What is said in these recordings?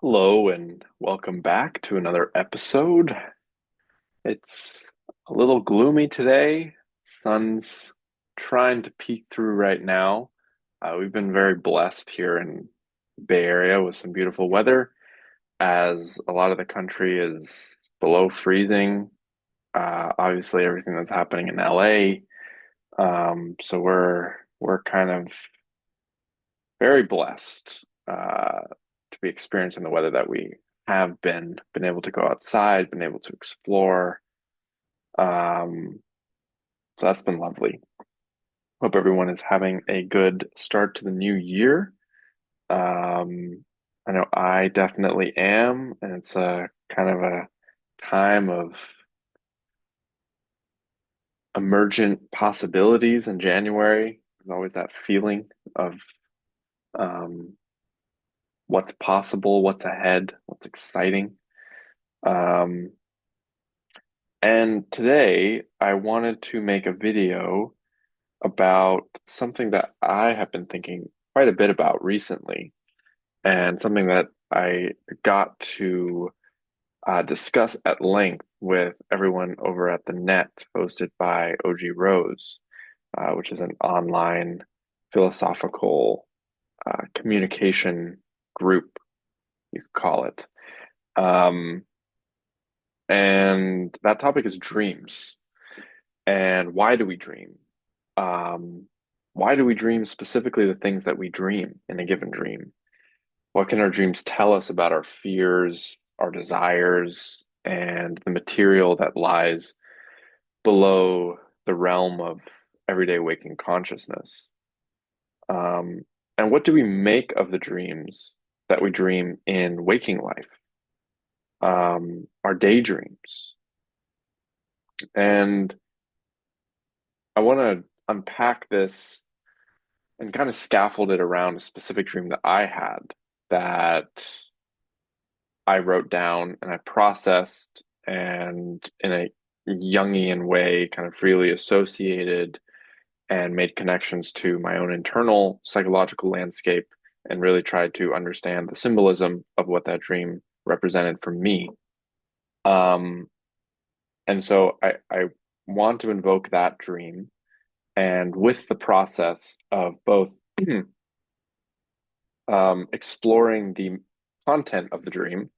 Hello and welcome back to another episode. It's a little gloomy today. Sun's trying to peek through right now. We've been very blessed here in the Bay Area with some beautiful weather, as a lot of the country is below freezing. Obviously, everything that's happening in LA. So we're kind of very blessed to be experiencing the weather that we have been able to go outside, been able to explore. Um, so that's been lovely. Hope everyone is having a good start to the new year. I know I definitely am, and it's a kind of a time of emergent possibilities in January. There's always that feeling of um, what's possible, what's ahead, what's exciting. Um, and today I wanted to make a video about something that I have been thinking quite a bit about recently, and something that I got to discuss at length with everyone over at the Net, hosted by OG Rose, which is an online philosophical communication group, you could call it. Um, and that topic is dreams. And why do we dream? Um, why do we dream, specifically the things that we dream in a given dream? What can our dreams tell us about our fears, our desires, and the material that lies below the realm of everyday waking consciousness? Um, and what do we make of the dreams that we dream in waking life? Our daydreams. And I want to unpack this and kind of scaffold it around a specific dream that I had, that I wrote down and I processed, and in a Jungian way kind of freely associated and made connections to my own internal psychological landscape, and really tried to understand the symbolism of what that dream represented for me. Um, and so I want to invoke that dream, and with the process of both exploring the content of the dream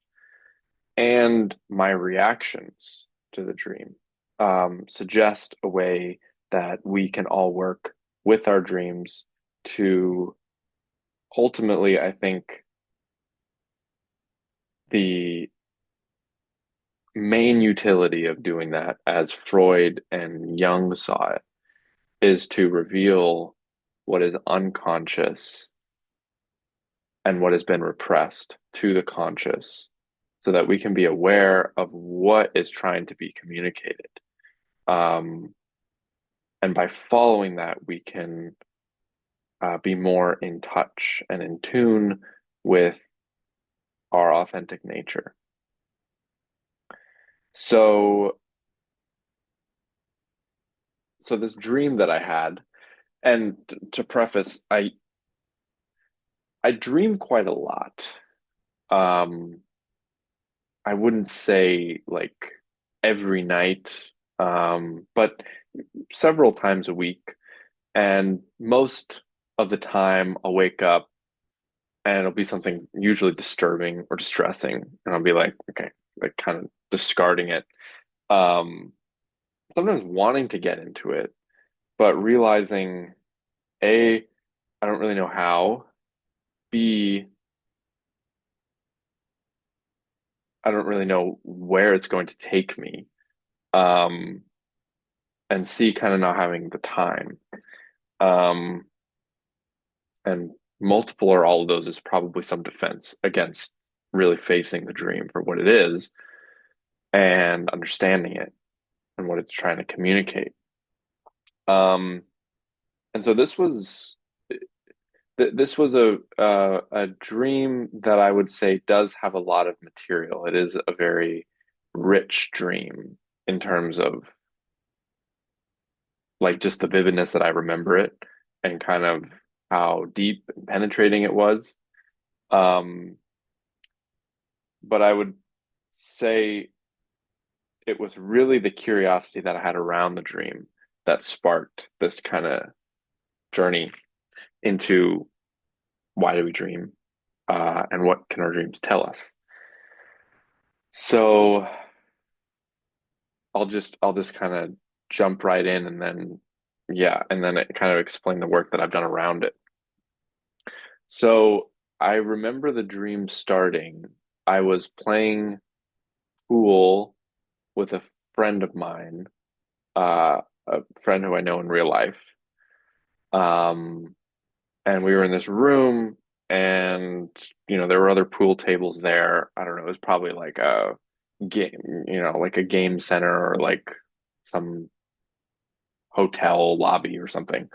and my reactions to the dream, suggest a way that we can all work with our dreams to ultimately, I think, the main utility of doing that, as Freud and Jung saw it, is to reveal what is unconscious and what has been repressed to the conscious, so that we can be aware of what is trying to be communicated. Um, and by following that, we can be more in touch and in tune with our authentic nature. So, so this dream that I had, and to preface, I dream quite a lot. Um, I wouldn't say like every night, but several times a week. And most of the time, I'll wake up and it'll be something usually disturbing or distressing, and I'll be like, okay, like kind of discarding it. Um, Sometimes wanting to get into it, but realizing A, I don't really know how. B, I don't really know where it's going to take me. Um, and C, kind of not having the time. Um, and multiple or all of those is probably some defense against really facing the dream for what it is and understanding it and what it's trying to communicate. Um, and so this was a dream that I would say does have a lot of material. It is a very rich dream in terms of like just the vividness that I remember it, and kind of how deep and penetrating it was. Um, but I would say it was really the curiosity that I had around the dream that sparked this kind of journey into why do we dream, and what can our dreams tell us. So I'll just kind of jump right in, and then yeah, and then it kind of explain the work that I've done around it. So I remember the dream starting. I was playing pool with a friend of mine, a friend who I know in real life. Um, and we were in this room, and there were other pool tables there. I don't know, it was probably like a game, like a game center, or like some hotel lobby or something.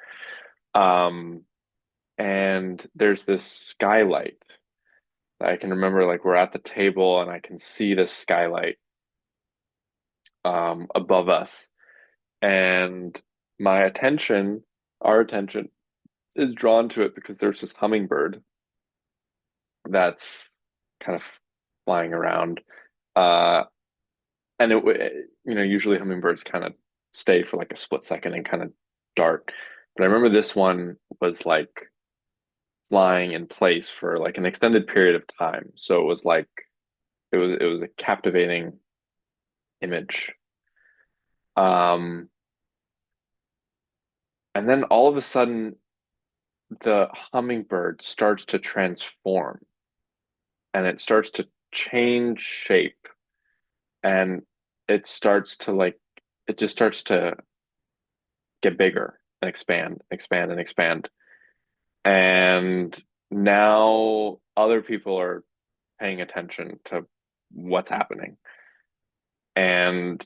Um, and there's this skylight. I can remember, like, we're at the table and I can see this skylight above us. And my attention, our attention, is drawn to it because there's this hummingbird that's kind of flying around. Uh, and usually hummingbirds kind of stay for like a split second and kind of dart. But I remember this one was like flying in place for like an extended period of time. So it was like it was a captivating image. Um, and then all of a sudden the hummingbird starts to transform, and it starts to change shape, and it starts to like it just starts to get bigger and expand, expand and expand. And now other people are paying attention to what's happening. And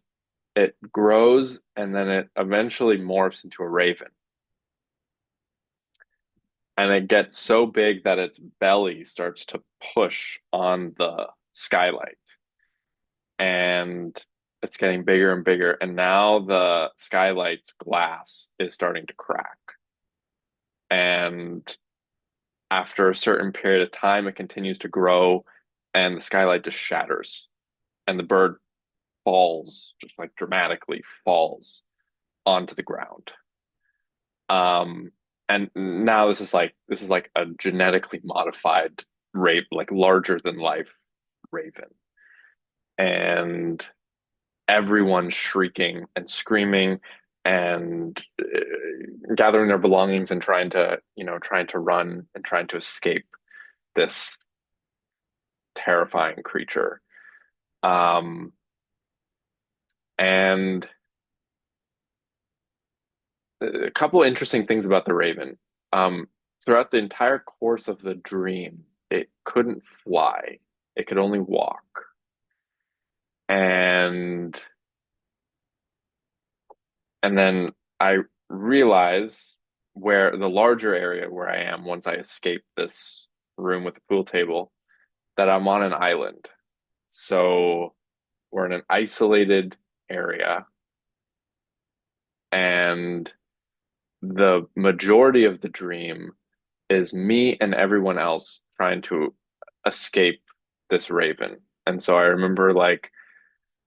it grows, and then it eventually morphs into a raven. And it gets so big that its belly starts to push on the skylight. And it's getting bigger and bigger. And now the skylight's glass is starting to crack. And after a certain period of time, it continues to grow, and the skylight just shatters. And the bird falls, just like dramatically falls onto the ground. Um, and now this is like a genetically modified raven, like larger than life raven, and everyone's shrieking and screaming and gathering their belongings and trying to run and trying to escape this terrifying creature. Um, and a couple interesting things about the raven. Um, Throughout the entire course of the dream, it couldn't fly. It could only walk. And and then I realize where the larger area where I am once I escape this room with the pool table, that I'm on an island. So we're in an isolated area, and the majority of the dream is me and everyone else trying to escape this raven. And so I remember like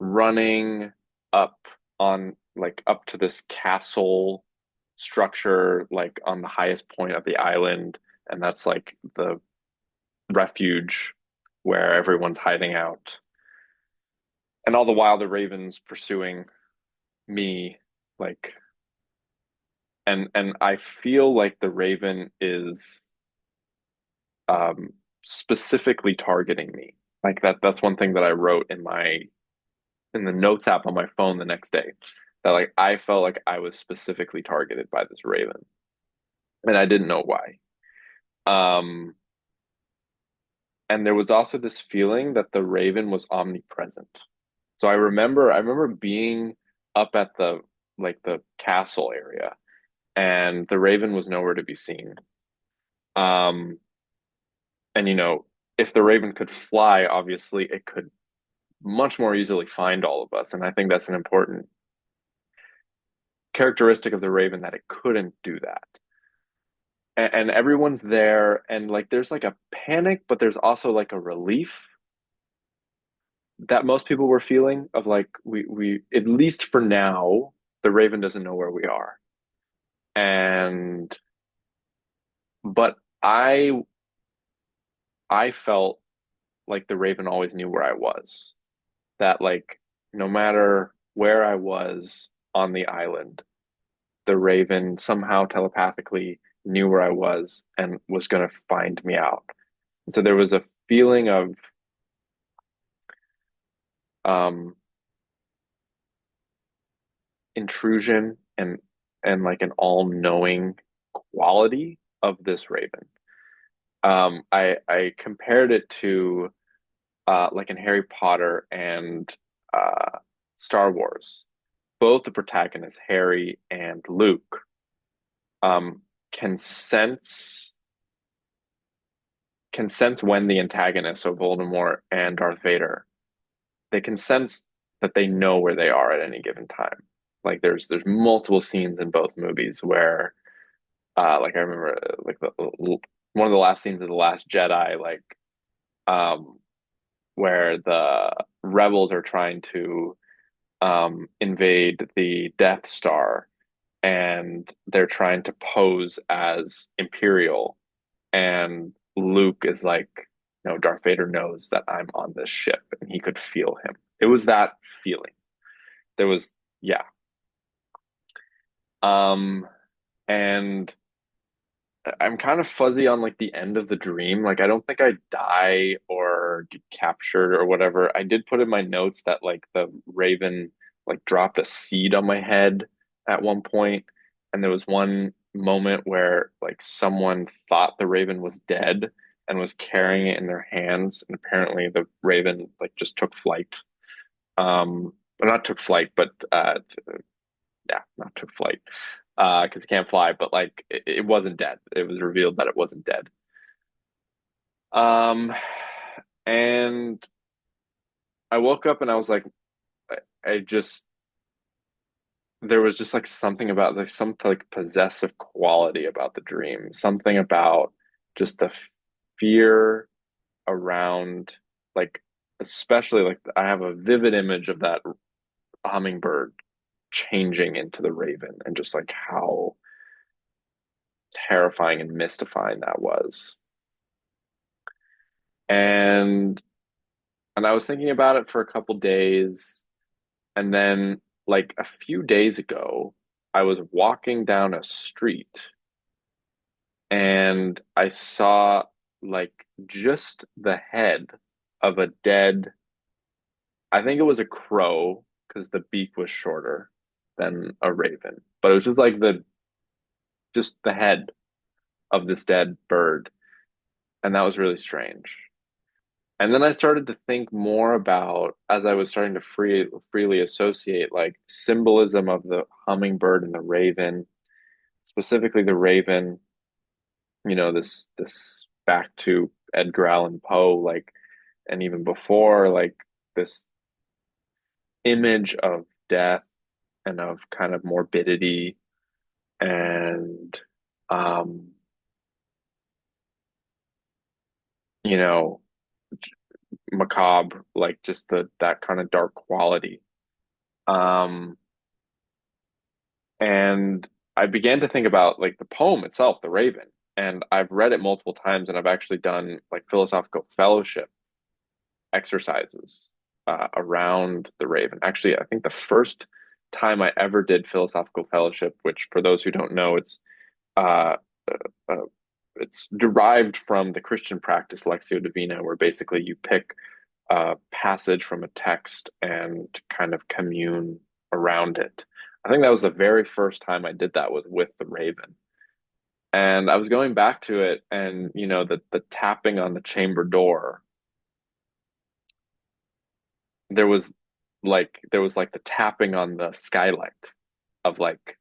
running up up to this castle structure, like on the highest point of the island, and that's like the refuge where everyone's hiding out. And all the while the raven's pursuing me, like, and I feel like the raven is specifically targeting me. Like that's one thing that I wrote in the notes app on my phone the next day, that like I felt like I was specifically targeted by this raven, and I didn't know why. Um, and there was also this feeling that the raven was omnipresent. So I remember being up at the castle area, and the raven was nowhere to be seen. Um, and if the raven could fly, obviously it could much more easily find all of us. And I think that's an important characteristic of the raven, that it couldn't do that. And everyone's there, and like there's like a panic, but there's also like a relief. that most people were feeling of like we at least for now, the Raven doesn't know where we are. And but I felt like the Raven always knew where I was. That like no matter where I was on the island, the Raven somehow telepathically knew where I was and was going to find me out. And so there was a feeling of um, intrusion and like an all-knowing quality of this Raven. I compared it to like in Harry Potter and uh, Star Wars. Both the protagonists, Harry and Luke, um, can sense can sense when the antagonists, so Voldemort and Darth Vader, they can sense that they know where they are at any given time. Like there's multiple scenes in both movies where like I remember like one of the last scenes of The Last Jedi, like um where the rebels are trying to invade the Death Star and they're trying to pose as Imperial, and Luke is like, no, Darth Vader knows that I'm on this ship, and he could feel him. It was that feeling. There was, yeah. Um, and I'm kind of fuzzy on like the end of the dream. Like I don't think I die or get captured or whatever. I did put in my notes that like the Raven like dropped a seed on my head at one point, and there was one moment where like someone thought the Raven was dead and was carrying it in their hands, and apparently the Raven like just took flight. Well, not took flight, but yeah, not took flight because it can't fly, but like it wasn't dead. It was revealed that it wasn't dead. Um, and I woke up and I was like, I just there was just like something about like some like possessive quality about the dream, something about just the fear around like especially like I have a vivid image of that hummingbird changing into the raven and just like how terrifying and mystifying that was. And I was thinking about it for a couple days, and then like a few days ago, I was walking down a street and I saw like just the head of a dead, I think it was a crow because the beak was shorter than a raven, but it was just the head of this dead bird, and that was really strange. And then I started to think more about, as I was starting to freely associate like symbolism of the hummingbird and the raven, specifically the raven, this back to Edgar Allan Poe, like, and even before, like this image of death and of kind of morbidity and um, you know, macabre, like just the that kind of dark quality. Um, And I began to think about like the poem itself, The Raven. And I've read it multiple times, and I've actually done like philosophical fellowship exercises around The Raven. Actually, I think the first time I ever did philosophical fellowship, which for those who don't know, uh, uh, it's derived from the Christian practice Lectio Divina, where basically you pick a passage from a text and kind of commune around it. I think that was the very first time I did that was with the Raven. And I was going back to it and the tapping on the chamber door, there was like the tapping on the skylight of like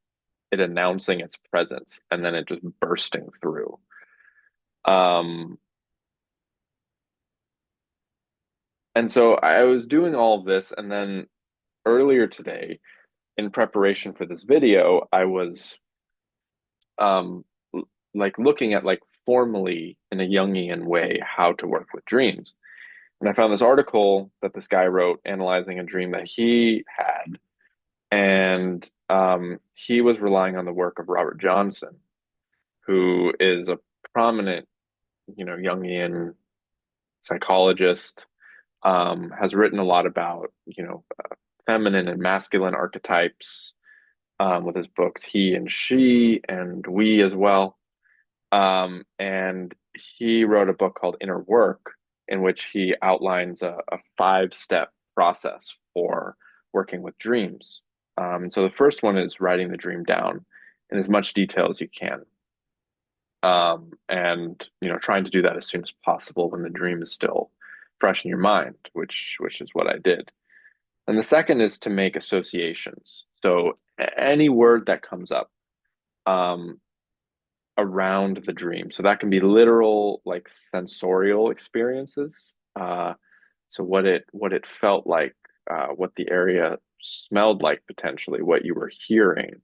it announcing its presence and then it just bursting through. Um and so I was doing all of this, and then earlier today in preparation for this video, I was um like looking at like formally in a Jungian way how to work with dreams. And I found this article that this guy wrote analyzing a dream that he had, and he was relying on the work of Robert Johnson, who is a prominent, Jungian psychologist, has written a lot about, feminine and masculine archetypes with his books, He and She, and We as well. And he wrote a book called Inner Work, in which he outlines a five-step process for working with dreams. So the first one is writing the dream down in as much detail as you can. And trying to do that as soon as possible when the dream is still fresh in your mind, which is what I did. And the second is to make associations. So any word that comes up, um, around the dream. So that can be literal, like sensorial experiences. So what it felt like, what the area smelled like potentially, what you were hearing,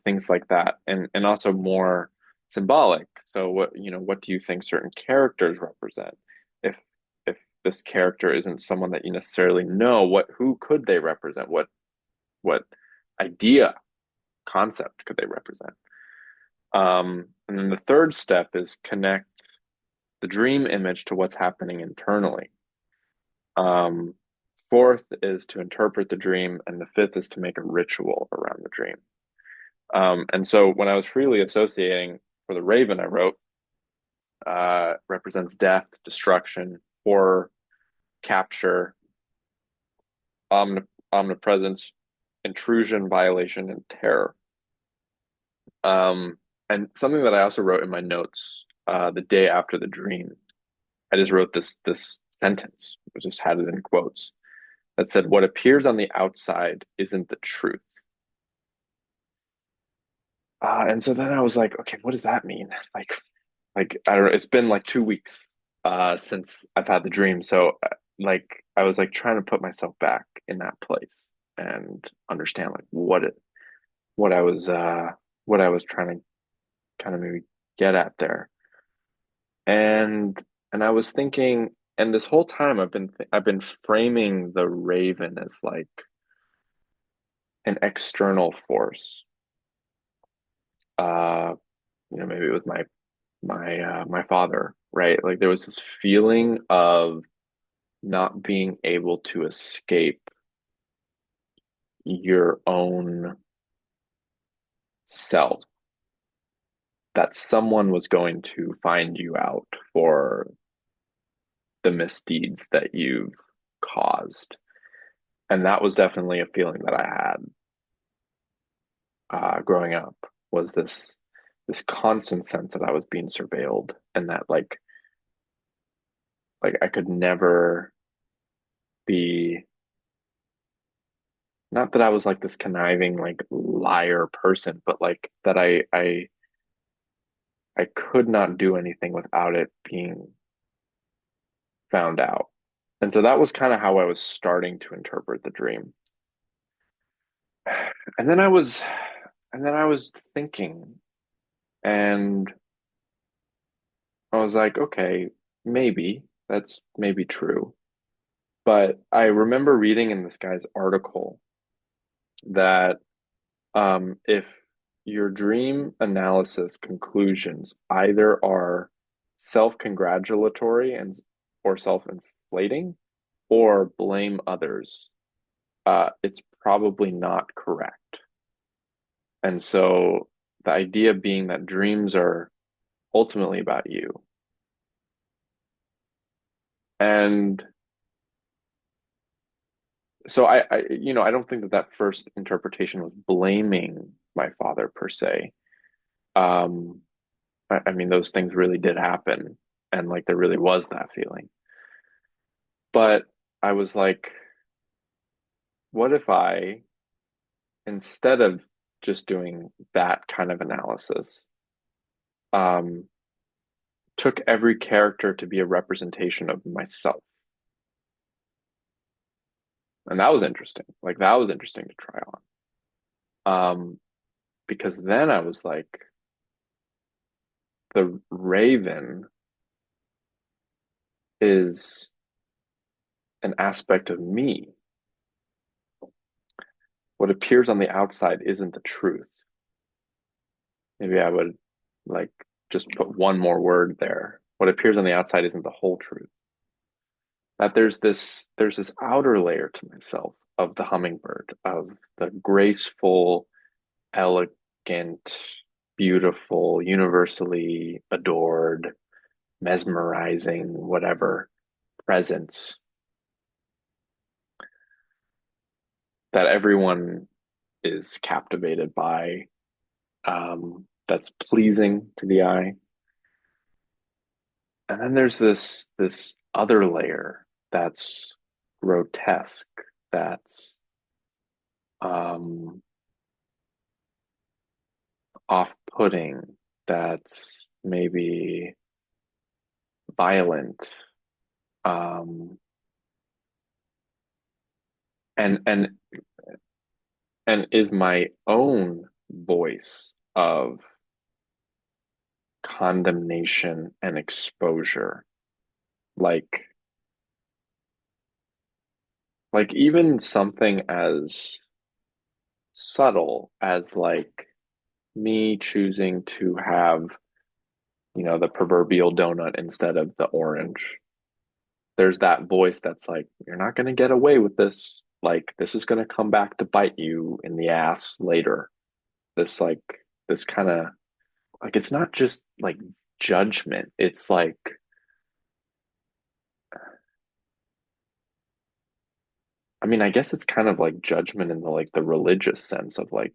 things like that, and also more symbolic. So what do you think certain characters represent? If if this character isn't someone that you necessarily know, who could they represent? What idea, concept could they represent? And then the third step is connect the dream image to what's happening internally. Um, Fourth is to interpret the dream, and the fifth is to make a ritual around the dream. And so when I was freely associating for the raven, I wrote represents death, destruction, horror, capture, omnipresence, intrusion, violation, and terror. And something that I also wrote in my notes the day after the dream, I just wrote this sentence, I just had it in quotes, that said, "What appears on the outside isn't the truth." And so then I was like, okay, what does that mean? Like I don't know. It's been like 2 weeks since I've had the dream, so like I was like trying to put myself back in that place and understand like what I was what I was trying to kind of maybe get at there. And and I was thinking, and this whole time I've been framing the Raven as like an external force. Uh, maybe with my father, right? Like there was this feeling of not being able to escape your own self, that someone was going to find you out for the misdeeds that you've caused. And that was definitely a feeling that I had growing up, was this constant sense that I was being surveilled, and that like I could never be, not that I was like this conniving like liar person, but like that I could not do anything without it being found out. And so that was kind of how I was starting to interpret the dream. And then I was thinking, and I was like, okay, maybe that's maybe true. But I remember reading in this guy's article that if your dream analysis conclusions either are self-congratulatory and or self-inflating or blame others, it's probably not correct. And so the idea being that dreams are ultimately about you. And so I don't think that that first interpretation was blaming my father per se. Um, I mean, those things really did happen, and like there really was that feeling. But I was like, what if I, instead of just doing that kind of analysis, um, took every character to be a representation of myself? And that was interesting. Like that was interesting to try on. Because then I was like, the Raven is an aspect of me. What appears on the outside isn't the truth. Maybe I would like just put one more word there. What appears on the outside isn't the whole truth. That there's this outer layer to myself of the hummingbird, of the graceful, elegant, beautiful, universally adored, mesmerizing, whatever presence that everyone is captivated by, that's pleasing to the eye. And then there's this other layer that's grotesque, that's um, off-putting, that's maybe violent, um, and and and is my own voice of condemnation and exposure. Like like even something as subtle as like me choosing to have, the proverbial donut instead of the orange. There's that voice that's like, you're not going to get away with this. Like, this is going to come back to bite you in the ass later. This, like, this kind of, like, it's not just like judgment. It's like, I mean, I guess it's kind of like judgment in the like the religious sense of like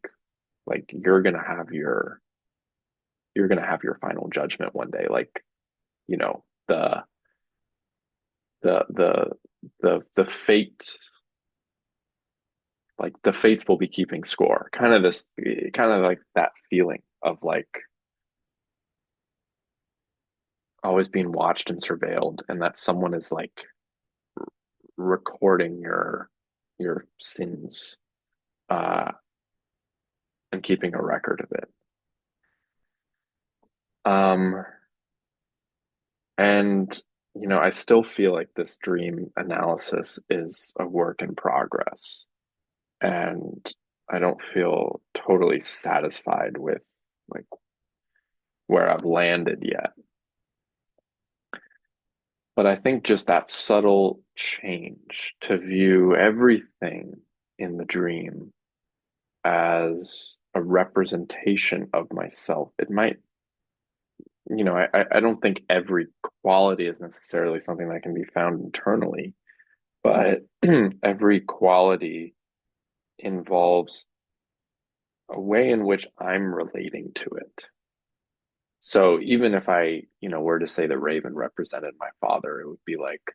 you're gonna have your final judgment one day. Like, you know, the the fate, like the fates will be keeping score. Kind of like that feeling of like always being watched and surveilled, and that someone is like recording your sins, uh and keeping a record of it. Um and I still feel like this dream analysis is a work in progress, and I don't feel totally satisfied with like where I've landed yet. But I think just that subtle change to view everything in the dream as a representation of myself. It might, I don't think every quality is necessarily something that can be found internally, but every quality involves a way in which I'm relating to it. So even if I, were to say the raven represented my father, it would be like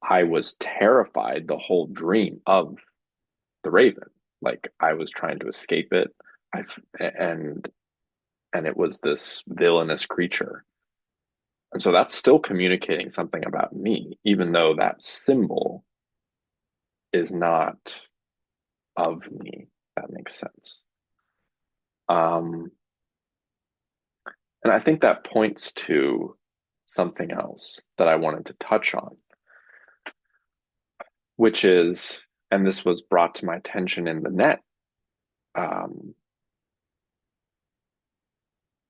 I was terrified the whole dream of the raven. Like I was trying to escape it. I and and it was this villainous creature. And so that's still communicating something about me, even though that symbol is not of me. That makes sense. Um, and I think that points to something else that I wanted to touch on, which is, and this was brought to my attention in the net um,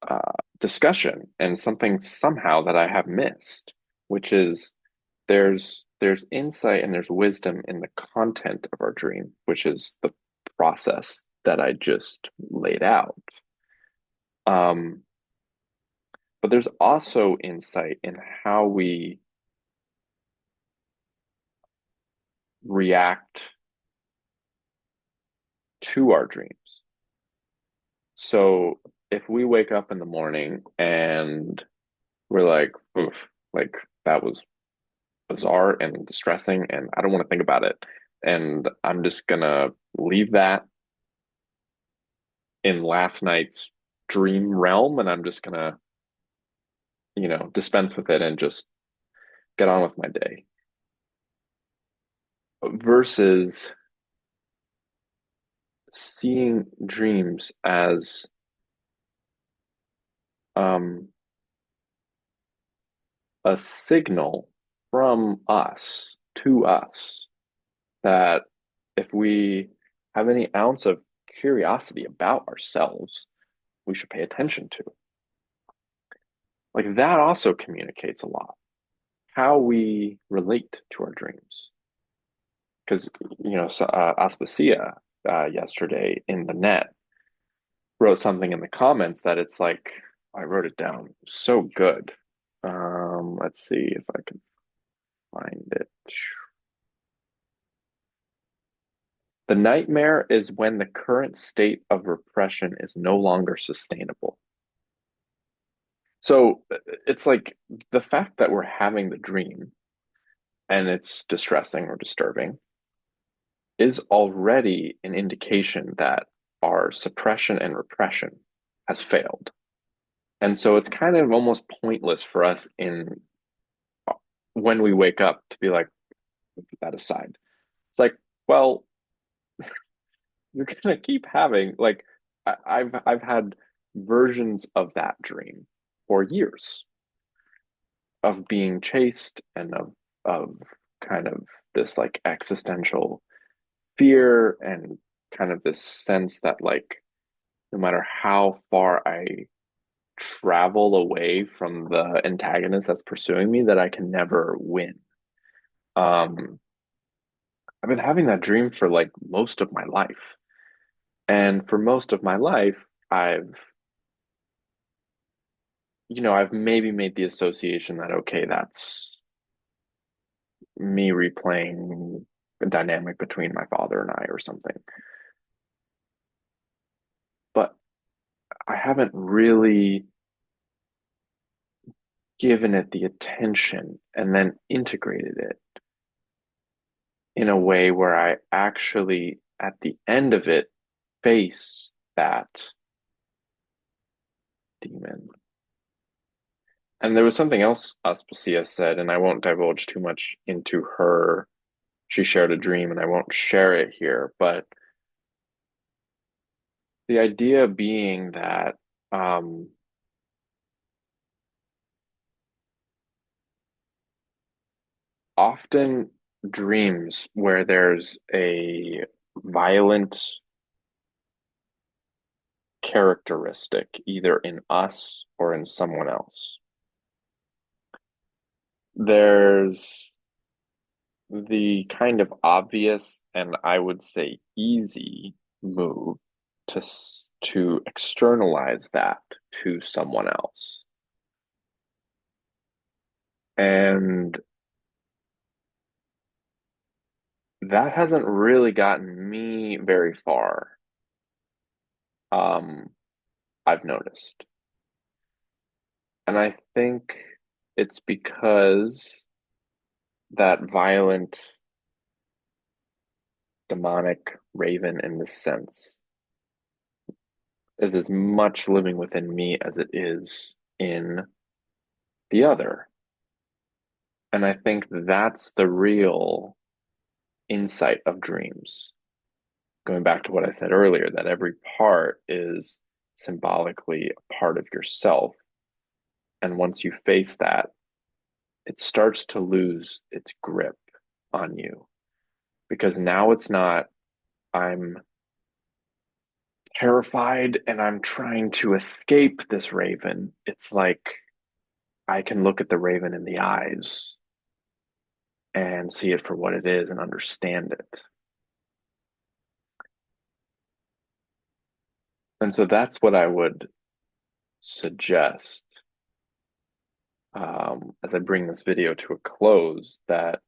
uh, discussion, and something somehow that I have missed, which is there's insight and there's wisdom in the content of our dream, which is the process that I just laid out. Um, but there's also insight in how we react to our dreams. So if we wake up in the morning and we're like, oof, like that was bizarre and distressing, and I don't want to think about it, and I'm just gonna leave that in last night's dream realm, and I'm just gonna, dispense with it and just get on with my day. Versus seeing dreams as um, a signal from us to us that if we have any ounce of curiosity about ourselves, we should pay attention to. Like that also communicates a lot, how we relate to our dreams. Because, Aspasia yesterday in the net wrote something in the comments that it's like, I wrote it down so good. Let's see if I can find it. The nightmare is when the current state of repression is no longer sustainable. So it's like the fact that we're having the dream and it's distressing or disturbing is already an indication that our suppression and repression has failed. And so it's kind of almost pointless for us in when we wake up to be like, put that aside. It's like, well, you're gonna keep having like I've had versions of that dream for years of being chased and of kind of this like existential fear and kind of this sense that like no matter how far I travel away from the antagonist that's pursuing me, that I can never win. Um, I've been having that dream for like most of my life. And for most of my life, I've maybe made the association that, okay, that's me replaying a dynamic between my father and I or something. But I haven't really given it the attention and then integrated it in a way where I actually, at the end of it, face that demon. And there was something else Aspasia said, and I won't divulge too much into her. She shared a dream, and I won't share it here, but the idea being that often dreams where there's a violent characteristic, either in us or in someone else, there's the kind of obvious and I would say easy move to externalize that to someone else. And that hasn't really gotten me very far. Um, I've noticed. And I think it's because that violent demonic raven in this sense is as much living within me as it is in the other. And I think that's the real insight of dreams. Going back to what I said earlier, that every part is symbolically a part of yourself. And once you face that, it starts to lose its grip on you. Because now it's not, I'm terrified and I'm trying to escape this raven. It's like I can look at the raven in the eyes and see it for what it is and understand it. And so that's what I would suggest as I bring this video to a close, that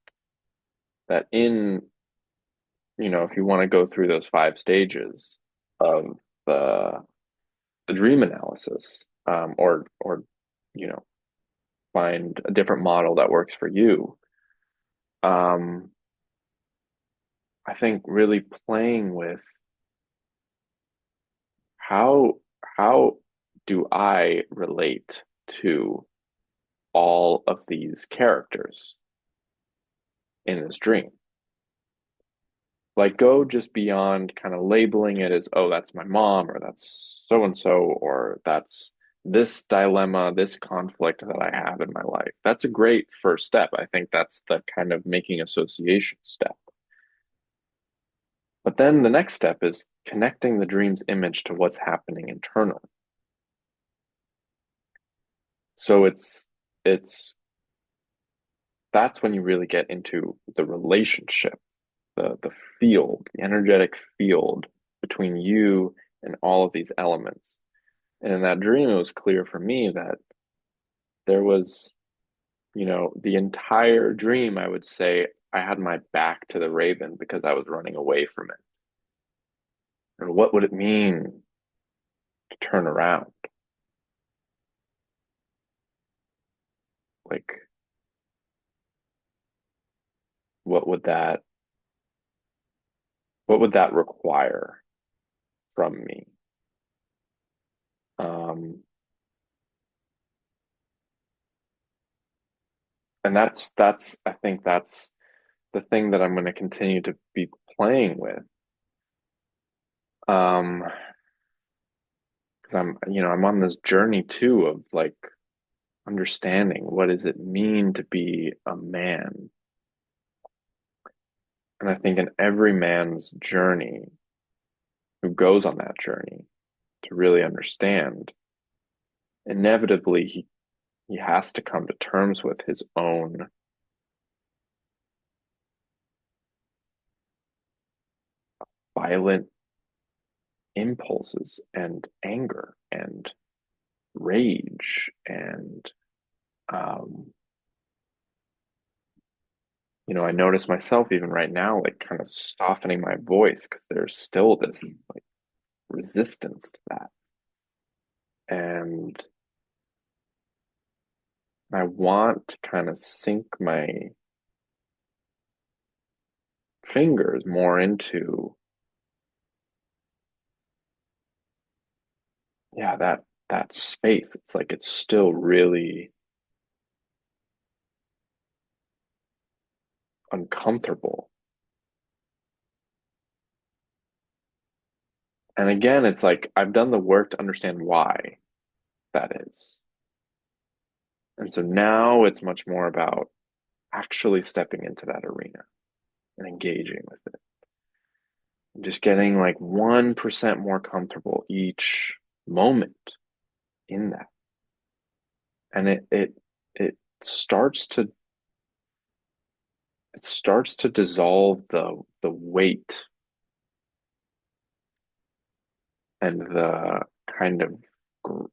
in, if you want to go through those 5 stages of the the dream analysis, or you know find a different model that works for you. Um, I think really playing with how how do I relate to all of these characters in this dream? Like go just beyond kind of labeling it as, oh, that's my mom, or that's so and so, or that's this dilemma, this conflict that I have in my life. That's a great first step. I think that's the kind of making association step. But then the next step is connecting the dream's image to what's happening internally. So it's that's when you really get into the relationship, the field, the energetic field between you and all of these elements. And in that dream, it was clear for me that there was, the entire dream, I would say I had my back to the raven because I was running away from it. And what would it mean to turn around? Like, what would that what would that require from me? Um, and that's I think that's the thing that I'm going to continue to be playing with. Um, because I'm on this journey too of like understanding what does it mean to be a man. And I think in every man's journey who goes on that journey to really understand, inevitably he has to come to terms with his own violent impulses and anger and rage and um I notice myself even right now like kind of softening my voice because there's still this like resistance to that. And I want to kind of sink my fingers more into, yeah, that space. It's like it's still really uncomfortable. And again, it's like I've done the work to understand why that is. And so now it's much more about actually stepping into that arena and engaging with it. And just getting like 1% more comfortable each moment in that. And it starts to it starts to dissolve the weight and the kind of gr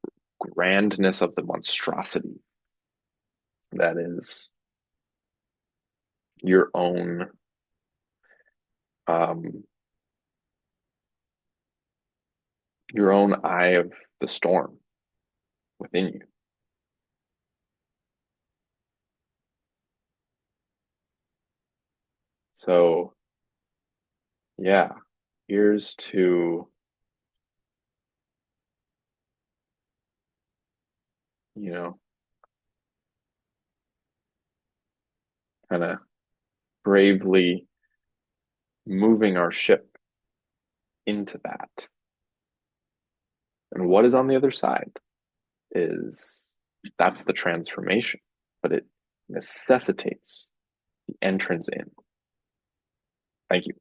grandness of the monstrosity that is your own um your own eye of the storm within you. So yeah, here's to, you know, kind of bravely moving our ship into that. And what is on the other side is that's the transformation, but it necessitates the entrance in. Thank you.